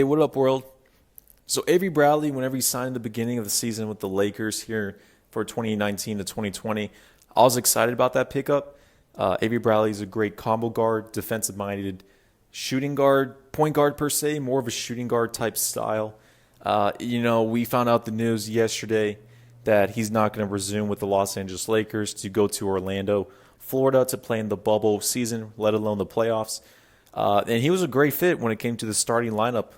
Hey, what up, world? So Avery Bradley, whenever he signed at the beginning of the season with the Lakers here for 2019 to 2020, I was excited about that pickup. Avery Bradley is a great combo guard, defensive-minded shooting guard, point guard per se, more of a shooting guard type style. We found out the news yesterday that he's not going to resume with the Los Angeles Lakers to go to Orlando, Florida to play in the bubble season, let alone the playoffs. And he was a great fit when it came to the starting lineup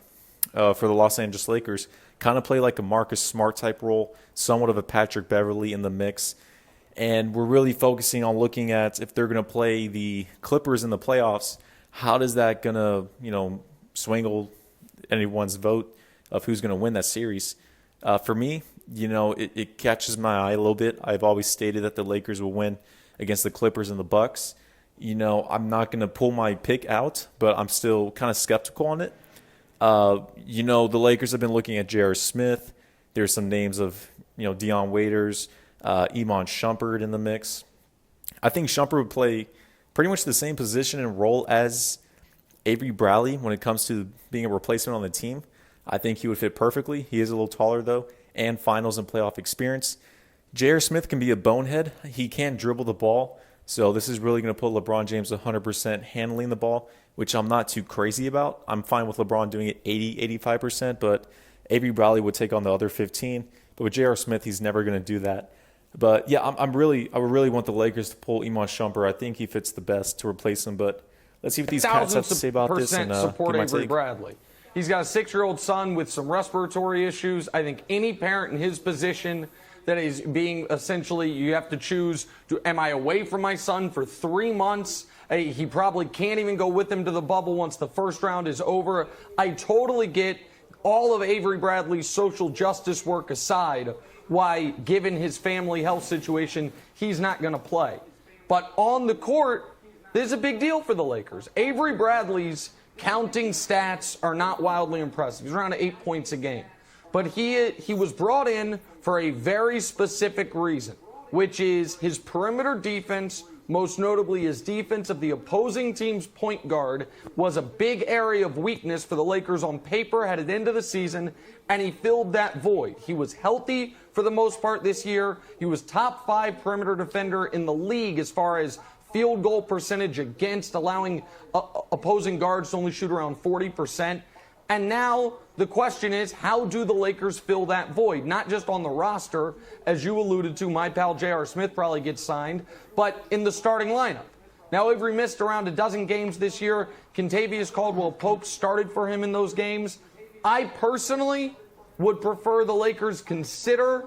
for the Los Angeles Lakers. Kind of play like a Marcus Smart type role, somewhat of a Patrick Beverly in the mix. And we're really focusing on looking at if they're going to play the Clippers in the playoffs, how does that going to, swingle anyone's vote of who's going to win that series? For me, it catches my eye a little bit. I've always stated that the Lakers will win against the Clippers and the Bucks. I'm not going to pull my pick out, but I'm still kind of skeptical on it. The Lakers have been looking at J.R. Smith. There's some names of, Dion Waiters, Iman Shumpert in the mix. I think Shumpert would play pretty much the same position and role as Avery Bradley when it comes to being a replacement on the team. I think he would fit perfectly. He is a little taller, though, and finals and playoff experience. J.R. Smith can be a bonehead. He can dribble the ball. So this is really going to put LeBron James 100% handling the ball, which I'm not too crazy about. I'm fine with LeBron doing it 80, 85%, but Avery Bradley would take on the other 15. But with J.R. Smith, he's never going to do that. But yeah, I would really want the Lakers to pull Iman Shumpert. I think he fits the best to replace him. But let's see what these cats have to say about this and support give my Avery take. Bradley. He's got a 6-year-old son with some respiratory issues. I think any parent in his position that is being essentially, you have to choose, am I away from my son for 3 months? He probably can't even go with him to the bubble once the first round is over. I totally get all of Avery Bradley's social justice work aside, why, given his family health situation, he's not going to play. But on the court, this is a big deal for the Lakers. Avery Bradley's counting stats are not wildly impressive. He's around 8 points a game. But he was brought in for a very specific reason, which is his perimeter defense, most notably his defense of the opposing team's point guard, was a big area of weakness for the Lakers on paper headed into the season, and he filled that void. He was healthy for the most part this year. He was top 5 perimeter defender in the league as far as field goal percentage against, allowing opposing guards to only shoot around 40%. And now the question is, how do the Lakers fill that void? Not just on the roster, as you alluded to, my pal J.R. Smith probably gets signed, but in the starting lineup. Now, Avery missed around a dozen games this year. Kentavious Caldwell-Pope started for him in those games. I personally would prefer the Lakers consider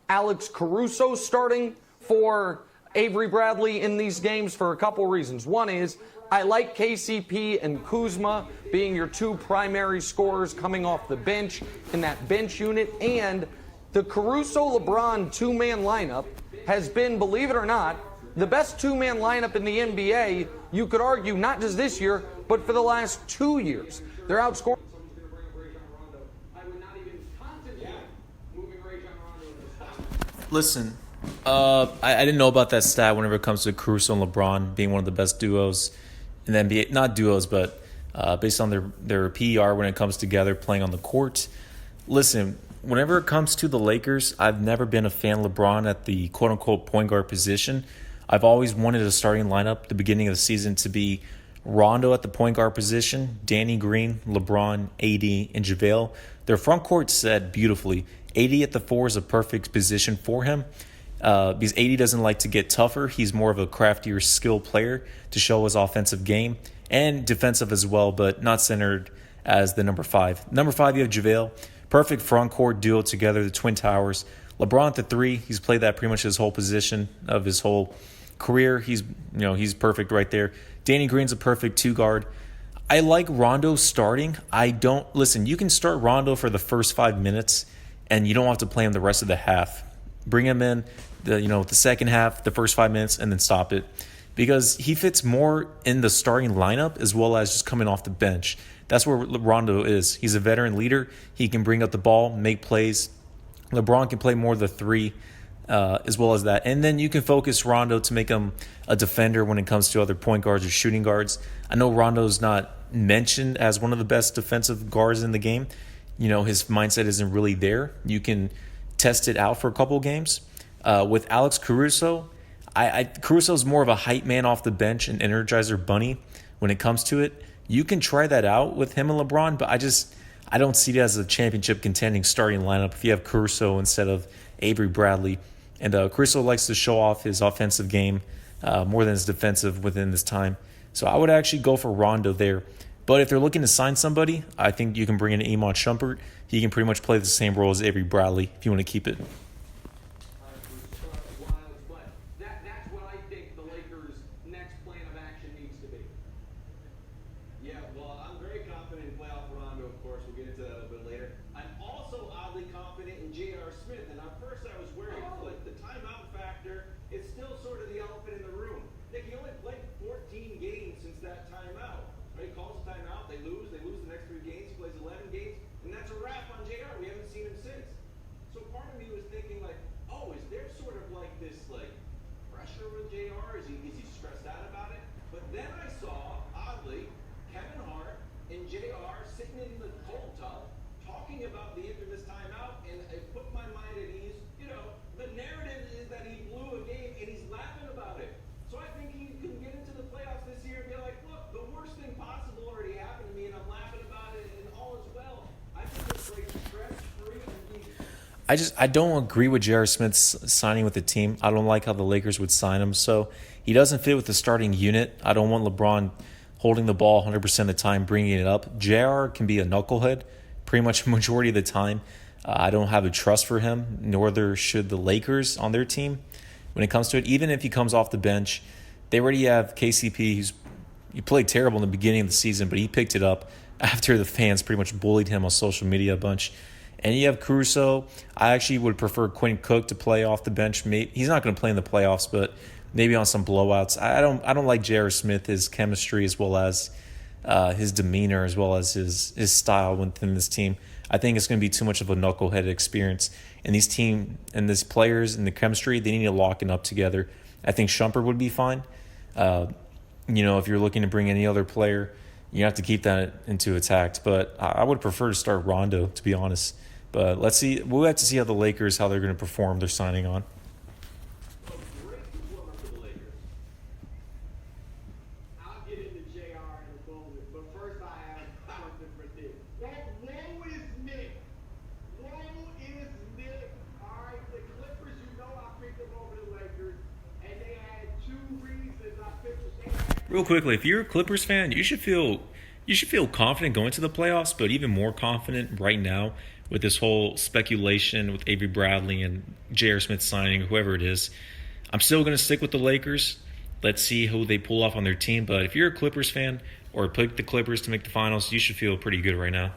Alex Caruso starting for Avery Bradley in these games for a couple reasons. One is, I like KCP and Kuzma being your 2 primary scorers coming off the bench in that bench unit. And the Caruso-LeBron 2-man lineup has been, believe it or not, the best 2-man lineup in the NBA, you could argue, not just this year, but for the last 2 years. They're outscoring. Listen, I didn't know about that stat whenever it comes to Caruso and LeBron being one of the best duos in the NBA. Not duos, but based on their PER when it comes together playing on the court. Listen, whenever it comes to the Lakers, I've never been a fan of LeBron at the quote-unquote point guard position. I've always wanted a starting lineup at the beginning of the season to be Rondo at the point guard position, Danny Green, LeBron, AD, and JaVale. Their front court said beautifully. AD at the 4 is a perfect position for him. Because AD doesn't like to get tougher. He's more of a craftier skill player to show his offensive game and defensive as well, but not centered as the number 5. Number 5, you have JaVale. Perfect front court duo together, the Twin Towers. LeBron at the 3, he's played that pretty much his whole position of his whole career. He's perfect right there. Danny Green's a perfect 2 guard. I like Rondo starting. You can start Rondo for the first 5 minutes and you don't have to play him the rest of the half. Bring him in the second half, the first 5 minutes, and then stop it. Because he fits more in the starting lineup as well as just coming off the bench. That's where Rondo is. He's a veteran leader. He can bring up the ball, make plays. LeBron can play more of the 3. as well as that. And then you can focus Rondo to make him a defender when it comes to other point guards or shooting guards. I know Rondo's not mentioned as one of the best defensive guards in the game. You know, his mindset isn't really there. You can test it out for a couple games. With Alex Caruso, Caruso's more of a hype man off the bench and Energizer Bunny when it comes to it. You can try that out with him and LeBron, but I don't see it as a championship contending starting lineup if you have Caruso instead of Avery Bradley. And Caruso likes to show off his offensive game more than his defensive within this time. So I would actually go for Rondo there. But if they're looking to sign somebody, I think you can bring in Iman Shumpert. He can pretty much play the same role as Avery Bradley if you want to keep it. But that's what I think the Lakers' next plan of action needs to be. Yeah, well, I'm very confident in playoff Rondo, of course. We'll get into that a little bit later. I'm also oddly confident in J.R. Smith, and at first I was worried, but the timeout factor is still sort of the elephant in the room. Nick, he only played 14 games since that timeout. Right? He calls a timeout, they lose the next 3 games, he plays 11 games, and that's a wrap on J.R. We haven't seen him since. So part of me was thinking, like, oh, is there sort of like this, like, pressure with J.R.? Is he stressed out about it? But then I saw, oddly, Kevin Hart and JR sitting in the cold tub talking about the infamous timeout, and it put my mind at ease. You know, the narrative is that he blew a game and he's laughing about it. So I think he can get into the playoffs this year and be like, look, the worst thing possible already happened to me and I'm laughing about it and all is well. I think it's like stress-free and I don't agree with J.R. Smith's signing with the team. I don't like how the Lakers would sign him. So he doesn't fit with the starting unit. I don't want LeBron holding the ball 100% of the time, bringing it up. JR can be a knucklehead pretty much majority of the time. I don't have a trust for him, nor should the Lakers on their team when it comes to it. Even if he comes off the bench, they already have KCP. He played terrible in the beginning of the season, but he picked it up after the fans pretty much bullied him on social media a bunch. And you have Caruso. I actually would prefer Quinn Cook to play off the bench. He's not going to play in the playoffs, but maybe on some blowouts. I don't like J.R. Smith, his chemistry as well as his demeanor as well as his style within this team. I think it's going to be too much of a knucklehead experience. And these these players and the chemistry, they need to lock it up together. I think Shumpert would be fine. If you're looking to bring any other player, you have to keep that into attack. But I would prefer to start Rondo, to be honest. But let's see. We'll have to see how they're going to perform their signing on. great performance for the Lakers. I'll get into JR in a moment, but first I have something for Nick. Woe is Nick. Woe is Nick. All right, the Clippers, I picked them over the Lakers, and they had 2 reasons I picked them. Real quickly, if you're a Clippers fan, you should feel confident going to the playoffs, but even more confident right now with this whole speculation with Avery Bradley and J.R. Smith signing, whoever it is. I'm still going to stick with the Lakers. Let's see who they pull off on their team. But if you're a Clippers fan or pick the Clippers to make the finals, you should feel pretty good right now.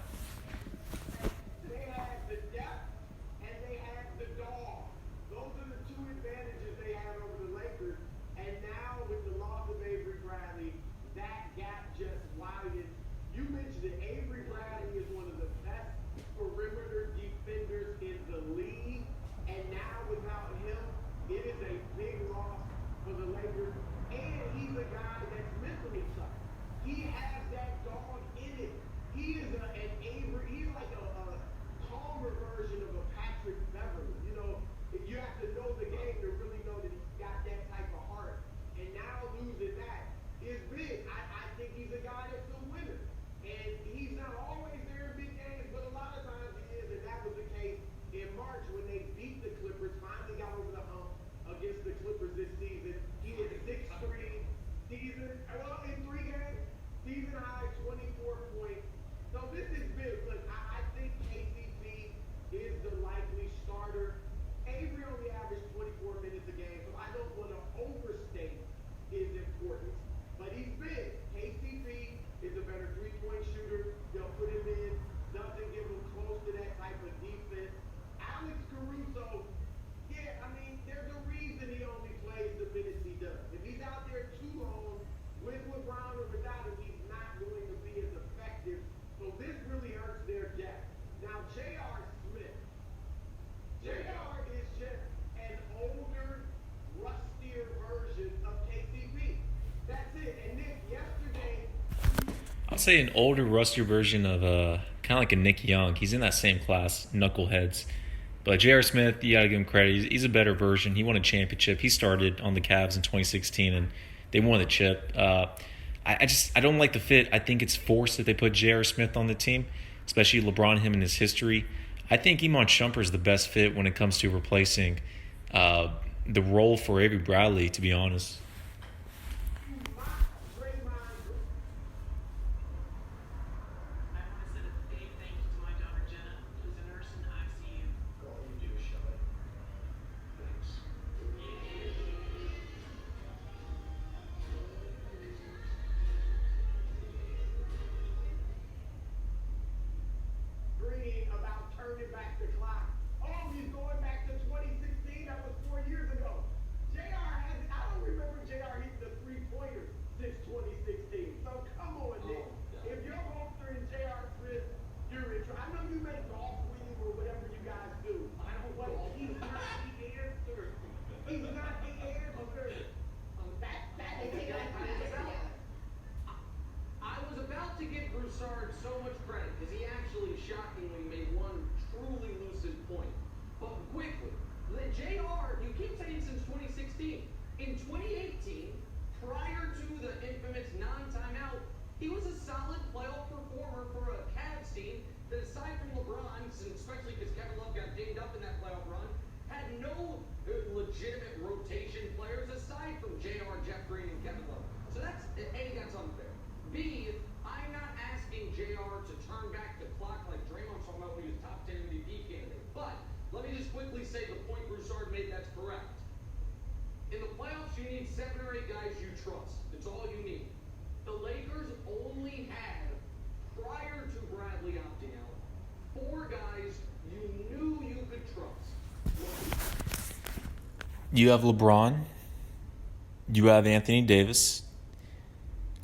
They have the depth and they have the dog. Those are the 2 advantages they have over the Lakers. And now with the loss of Avery Bradley, that gap just widens. You mentioned that Avery Bradley is one of the best perimeter defenders in the league. And now without him, it is a big loss for the Lakers. And he's a guy that's mentally tough. He has that dog in it. He is an would say an older, rustier version of kind of like a Nick Young. He's in that same class, knuckleheads. But J.R. Smith, you got to give him credit. He's a better version. He won a championship. He started on the Cavs in 2016, and they won the chip. I don't like the fit. I think it's forced that they put J.R. Smith on the team, especially LeBron, him and his history. I think Iman Shumpert is the best fit when it comes to replacing the role for Avery Bradley, to be honest. About turning back the clock. Oh, he's going back to 2016. That was 4 years ago. I don't remember JR hitting the three-pointer since 2016. So come on, Nick. If you're holstering JR Smith, you're in trouble. I know you may golf with him or whatever you guys do. I don't but he's not the answer. He's not the answer. I was about to give Broussard so much credit because he actually shockingly made one truly lucid point. But quickly, the JR, you keep saying since 2016. In 2018, prior to the infamous non-timeout, he was a solid playoff performer for a Cavs team that, aside from LeBron, especially because Kevin Love got dinged up in that playoff run, had no legitimate rotation players aside from JR, Jeff Green, and Kevin Love. So that's unfair. B, I'm not asking JR to turn back the clock like Draymond's talking about when he was top 10 MVP candidate. But let me just quickly say the point Broussard made, that's correct. In the playoffs, you need 7 or 8 guys you trust. It's all you need. The Lakers only had, prior to Bradley opting out, 4 guys you knew you could trust. You have LeBron. You have Anthony Davis.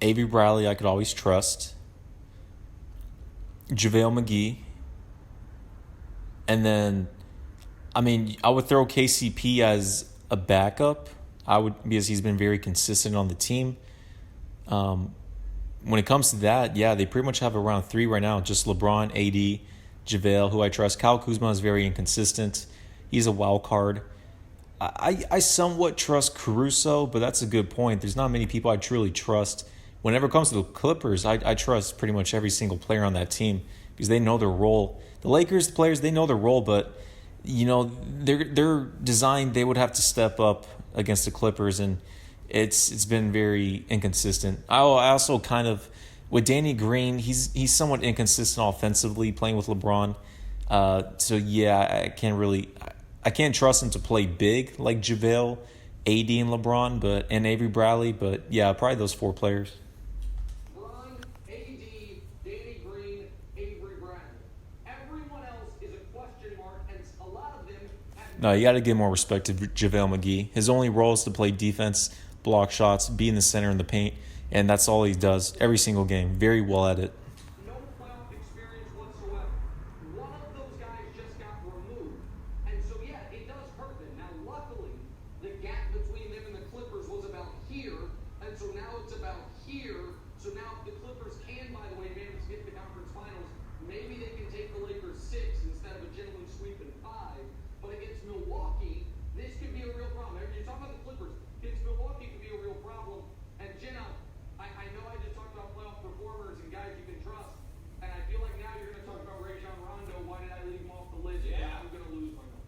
Avery Bradley, I could always trust. JaVale McGee. And then, I would throw KCP as a backup. Because he's been very consistent on the team. When it comes to that, yeah, they pretty much have around 3 right now. Just LeBron, AD, JaVale, who I trust. Kyle Kuzma is very inconsistent. He's a wild card. I somewhat trust Caruso, but that's a good point. There's not many people I truly trust. Whenever it comes to the Clippers, I trust pretty much every single player on that team because they know their role. The Lakers, the players, they know their role, but they're designed. They would have to step up against the Clippers, and it's been very inconsistent. I also kind of with Danny Green, he's somewhat inconsistent offensively playing with LeBron. So yeah, I can't trust him to play big like JaVale, AD, and LeBron, and Avery Bradley. But yeah, probably those 4 players. LeBron, AD, Danny Green, Avery Bradley. Everyone else is a question mark, and a lot of them have. No, you got to give more respect to JaVale McGee. His only role is to play defense, block shots, be in the center in the paint, and that's all he does every single game. Very well at it. No playoff experience whatsoever. One of those guys just got removed. And so, yeah, it does hurt them. Now, luckily, the gap between them and the Clippers was about here. And so now it's about here. So now if the Clippers can, by the way, manage to get to the conference finals, maybe they can take the Lakers 6 instead of a gentleman sweep in 5. But against Milwaukee, this could be a real problem. You're talking about the Clippers. Against Milwaukee could be a real problem. And Jenna, I know I just talked about playoff performers and guys you can trust. And I feel like now you're going to talk about Rajon Rondo. Why did I leave him off the list? Yeah. I'm going to lose my mind.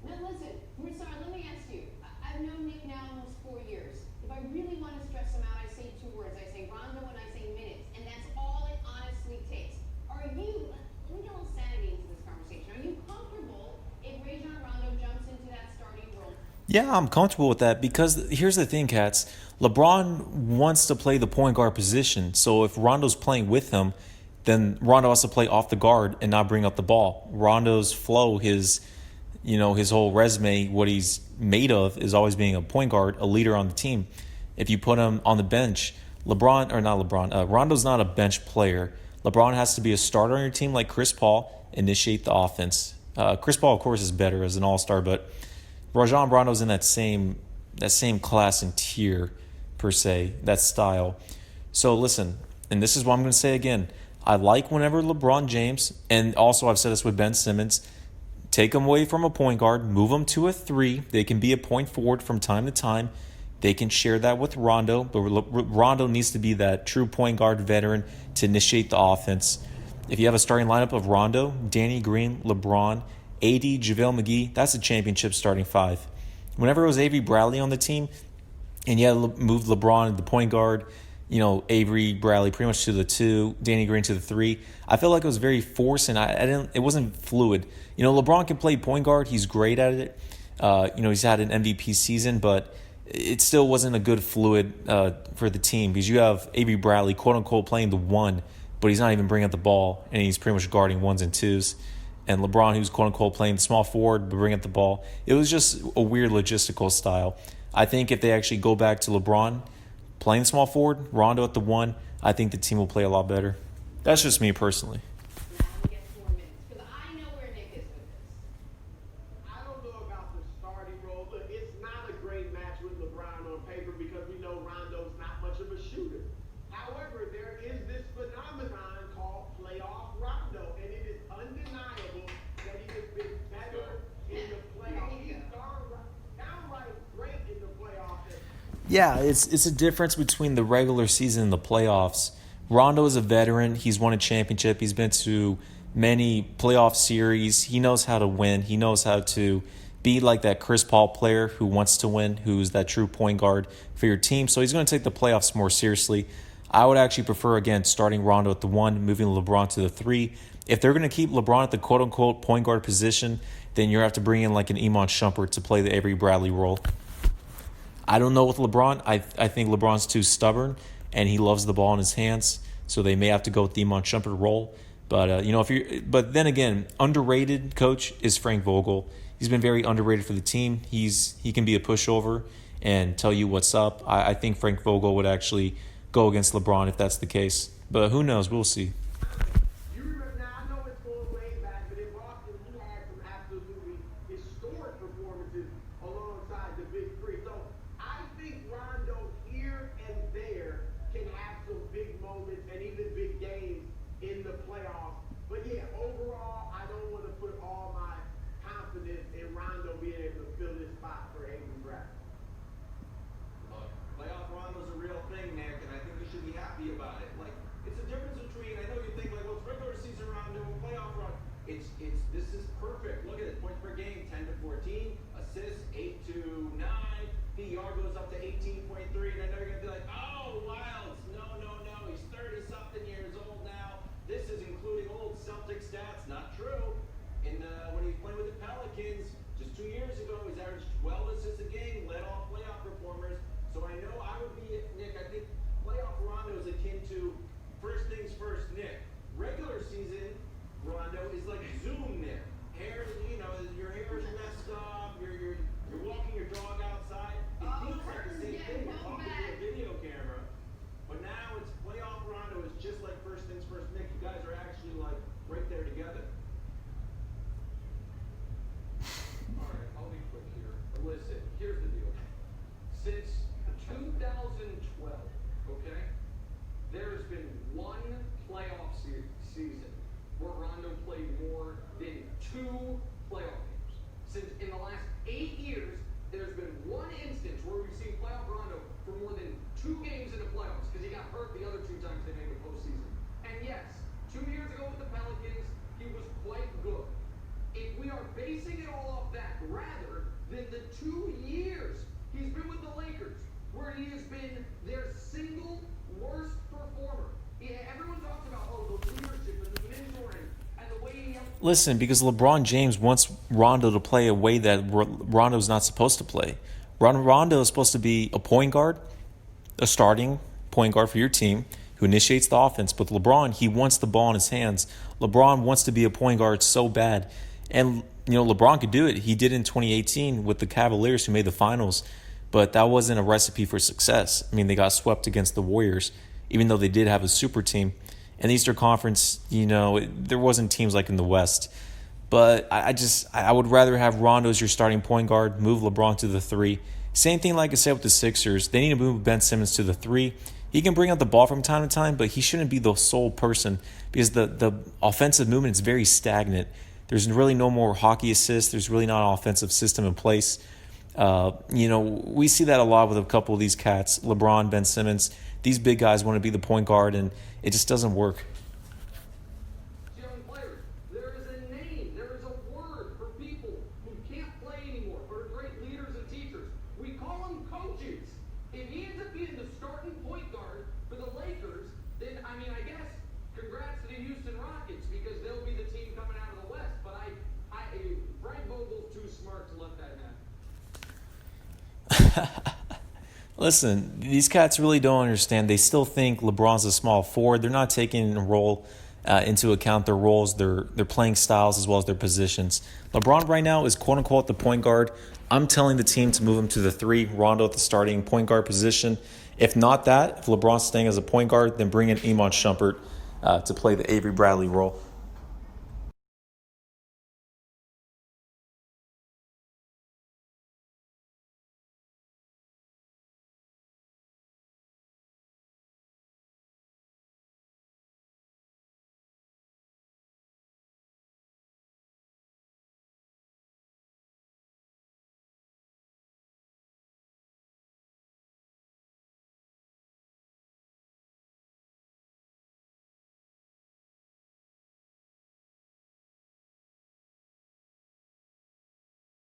Now listen, Broussard, let me ask you. I've known Nick now almost 4 years. If I really want to stress him out, I say 2 words. I say Rondo and I say minutes. And that's all it honestly takes. Let me get a little sanity into this conversation. Are you comfortable if Rajon Rondo jumps into that starting role? Yeah, I'm comfortable with that because here's the thing, Cats. LeBron wants to play the point guard position. So if Rondo's playing with him, then Rondo has to play off the guard and not bring up the ball. Rondo's flow, his whole resume, what he's made of is always being a point guard, a leader on the team. If you put him on the bench, Rondo's not a bench player. LeBron has to be a starter on your team like Chris Paul, initiate the offense. Chris Paul, of course, is better as an all-star, but Rajon Rondo's in that same class and tier per se, that style. So listen, and this is what I'm going to say again. I like whenever LeBron James, and also I've said this with Ben Simmons, take him away from a point guard, move him to a 3. They can be a point forward from time to time. They can share that with Rondo, but Rondo needs to be that true point guard veteran to initiate the offense. If you have a starting lineup of Rondo, Danny Green, LeBron, AD, JaVale McGee, that's a championship starting 5. Whenever it was Avery Bradley on the team, and you had to move LeBron to the point guard, Avery Bradley pretty much to the 2, Danny Green to the 3. I felt like it was very forced, and it wasn't fluid. LeBron can play point guard; he's great at it. He's had an MVP season, but it still wasn't a good fluid for the team because you have Avery Bradley, quote unquote, playing the 1, but he's not even bringing up the ball, and he's pretty much guarding 1s and 2s. And LeBron, who's quote unquote playing the small forward but bringing up the ball, it was just a weird logistical style. I think if they actually go back to LeBron playing small forward, Rondo at the 1, I think the team will play a lot better. That's just me personally. Now he gets 4 minutes because I know where Nick is with this. I don't know about the starting role, but it's not a great match with LeBron on paper because we know Rondo's not much of a shooter. However, there is this phenomenon called playoff Rondo, and it is undeniable that he has been better in the playoffs. He's downright great in the playoffs. Yeah, it's a difference between the regular season and the playoffs. Rondo is a veteran. He's won a championship. He's been to many playoff series. He knows how to win. He knows how to be like that Chris Paul player who wants to win, who's that true point guard for your team. So he's going to take the playoffs more seriously. I would actually prefer, again, starting Rondo at the 1, moving LeBron to the 3. If they're going to keep LeBron at the quote-unquote point guard position, then you have to bring in like an Iman Shumpert to play the Avery Bradley role. I don't know with LeBron. I think LeBron's too stubborn, and he loves the ball in his hands, so they may have to go with the Iman Shumpert role. But but then again, underrated coach is Frank Vogel. He's been very underrated for the team. He can be a pushover and tell you what's up. I think Frank Vogel would actually go against LeBron if that's the case. But who knows? We'll see. You remember, now I know it's going way back, but in Boston, he had some absolutely historic performances alongside the Big Three. So I think Rondo here and there can have some big moments and even big games in the playoffs. But yeah, overall, I don't want to put all my confidence in Rondo being able to fill this spot for Avery Bradley. Look, playoff Rondo's a real thing, Nick, and I think we should be happy about it. Like, it's a difference between, I know you think, like, well, it's regular season Rondo and playoff Rondo. This is perfect. Look at it, points per game, 10 to 14, assists, 8 to 9, PER goes up to 18.3, and I know you're going to be like, oh, Wilds, no, he's 30-something years old now. This is including old Celtic stats. Not true. When he was playing with the Pelicans just 2 years ago, he's averaged 12 assists a game, led all playoff performers. So I know I would be, Nick, I think playoff Rondo is akin to first things first, Nick. Regular season Rondo is like Zoom, Nick. Hair, your hair is messed up. You're walking your dog outside. It feels like the same thing. You're talking to a video camera. But now it's playoff Rondo is just like first things first, Nick. You guys are actually like right there together. All right, I'll be quick here. Listen, here's the deal. Since 2012, okay, there's been one playoff season where Rondo played more than 2 playoff games. Since in the last 8 years, there's been one instance where we've seen playoff Rondo for more than 2 games in the playoffs because he got hurt the other 2 times they made the postseason. And yes, 2 years ago with the Pelicans, he was quite good. If we are basing it all off that rather than the 2 years he's been with the Lakers, where he has been their single worst performer. Everyone talks about, the leadership and the mentoring and the way he helps. Listen, because LeBron James wants Rondo to play a way that Rondo's not supposed to play. Rondo is supposed to be a point guard, a starting point guard for your team who initiates the offense. But LeBron, he wants the ball in his hands. LeBron wants to be a point guard so bad. And, LeBron could do it. He did in 2018 with the Cavaliers who made the finals. But that wasn't a recipe for success. I mean, they got swept against the Warriors, even though they did have a super team. In the Eastern Conference, there wasn't teams like in the West. But I would rather have Rondo as your starting point guard, move LeBron to the 3, Same thing like I said with the Sixers. They need to move Ben Simmons to the 3. He can bring out the ball from time to time, but he shouldn't be the sole person because the offensive movement is very stagnant. There's really no more hockey assists. There's really not an offensive system in place. We see that a lot with a couple of these cats, LeBron, Ben Simmons. These big guys want to be the point guard, and it just doesn't work. Young players, there is a name, there is a word for people who can't play anymore, but are great leaders and teachers. We call them coaches. If he ends up being the starting point guard for the Lakers, then, I guess, congrats to the Houston Rockets, because they'll be the team coming out of the West. But Frank Vogel's too smart to let that happen. Listen, these cats really don't understand. They still think LeBron's a small forward. They're not taking into account their roles, their playing styles, as well as their positions. LeBron right now is quote-unquote the point guard. I'm telling the team to move him to the 3, Rondo at the starting point guard position. If not that, if LeBron's staying as a point guard, then bring in Iman Shumpert to play the Avery Bradley role.